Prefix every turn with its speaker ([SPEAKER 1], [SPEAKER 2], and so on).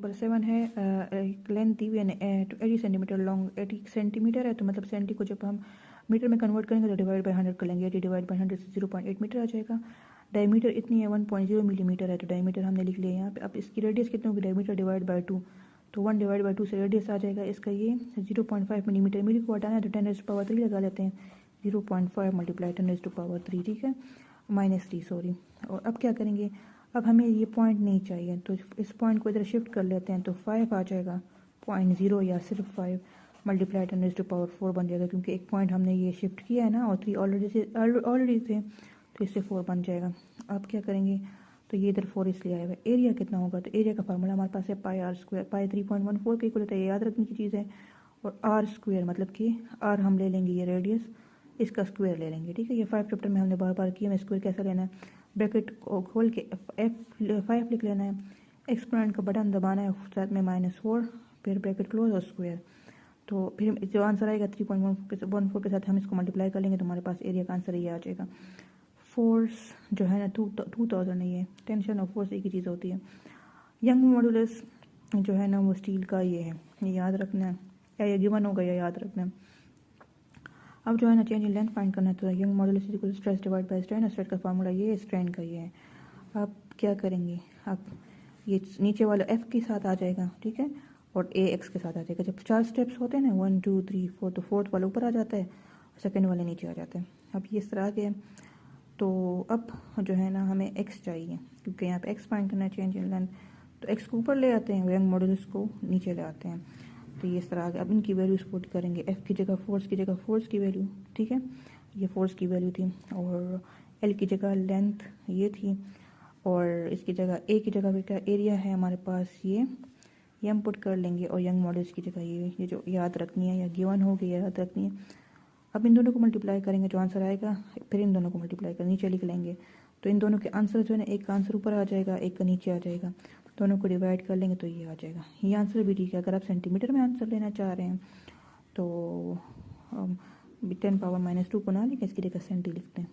[SPEAKER 1] Number 7 है length दी हुई है 80 सेंटीमीटर लॉन्ग, 80 सेंटीमीटर है तो मतलब सेंटी को जब हम मीटर में कन्वर्ट करेंगे तो डिवाइड बाय 100 कर लेंगे। 80 डिवाइड बाय 100 से 0.8 मीटर आ जाएगा। डायमीटर इतनी है 1.0 मिलीमीटर है तो डायमीटर हमने लिख लिया यहाँ पे। अब इसकी रेडियस कितनी होगी, डायमीटर डिवाइड बाय 2 तो 1 डिवाइड बाय 2 से रेडियस आ जाएगा इसका ये 0.5 मिलीमीटर। मिली को हटाना है तो 10⁻³ लगा लेते हैं। 0.5 मल्टीप्लाई 10⁻3, ठीक है, -3 सॉरी। और अब क्या करेंगे, अब हमें ये पॉइंट नहीं चाहिए तो इस पॉइंट को इधर शिफ्ट कर लेते हैं तो 5 आ जाएगा। 0.0 या सिर्फ 5 मल्टीप्लाई 10⁻4 बन जाएगा क्योंकि एक पॉइंट हमने ये शिफ्ट किया है ना और 3 ऑलरेडी थे तो इससे 4 बन जाएगा। अब क्या करेंगे, तो ये इधर 4 इसलिए आया हुआ है। एरिया कितना होगा, तो एरिया का फार्मूला हमारे पास है पाई आर स्क्वायर। पाई 3.14 के इक्वल होता है, ये याद रखने की चीज़ है। और आर स्क्वायर मतलब कि आर हम ले लेंगे ये रेडियस, इसका स्क्वायर ले लेंगे, ठीक है। ये 5 चैप्टर में हमने बार बार किया। मैं स्क्वायर कैसे लेना है, ब्रैकेट खोल के F5 लिख लेना है, एक्सपोनेंट का बटन दबाना है, साथ में -4, फिर ब्रैकेट क्लोज और स्क्वायर। तो फिर जो आंसर आएगा 3.14 के साथ हम इसको मल्टीप्लाई कर लेंगे तो हमारे पास एरिया का आंसर ये आ जाएगा। फोर्स जो है ना 2000 नहीं है, टेंशन और फोर्स एक ही चीज़ होती है। यंग मॉडुलस जो है ना वो स्टील का ये है, ये याद रखना है, या ये गिवन होगा या याद रखना है। अब जो है ना चेंज इन लेंथ फाइंड करना है तो Young modulus is equal to stress divide by strain, और स्ट्रेस का फार्मूला ये है, स्ट्रेन का ये है। आप क्या करेंगे, आप ये नीचे वाला F के साथ आ जाएगा, ठीक है, और AX के साथ आ जाएगा। जब 4 स्टेप्स होते हैं ना 1 2 3 4 तो 4th वाला ऊपर आ जाता है, सेकेंड वाले नीचे आ जाते हैं। अब ये इस तरह आ गया। तो अब जो है ना हमें x चाहिए क्योंकि यहाँ पे x फाइंड करना है, चेंज इन लेंथ, तो x को ऊपर ले आते हैं, यंग मॉडुलस को नीचे ले आते हैं। तो ये इस तरह आ गया। अब इनकी वैल्यूज पुट करेंगे, f की जगह फोर्स की जगह फोर्स की वैल्यू, ठीक है, ये फोर्स की वैल्यू थी, और l की जगह लेंथ ये थी, और इसकी जगह a की जगह क्या एरिया है हमारे पास ये हम पुट कर लेंगे, और यंग मॉडुलस की जगह ये जो याद रखनी है या गिवन हो गई याद रखनी है। अब इन दोनों को मल्टीप्लाई करेंगे, जो आंसर आएगा फिर इन दोनों को मल्टीप्लाई कर नीचे लिख लेंगे। तो इन दोनों के आंसर जो है ना, एक का आंसर ऊपर आ जाएगा, एक का नीचे आ जाएगा, दोनों को डिवाइड कर लेंगे तो ये आ जाएगा। ये आंसर भी ठीक है। अगर आप सेंटीमीटर में आंसर लेना चाह रहे हैं तो 10⁻⁻2 को ना लिखें, इसकी जगह सेंटी लिखते हैं।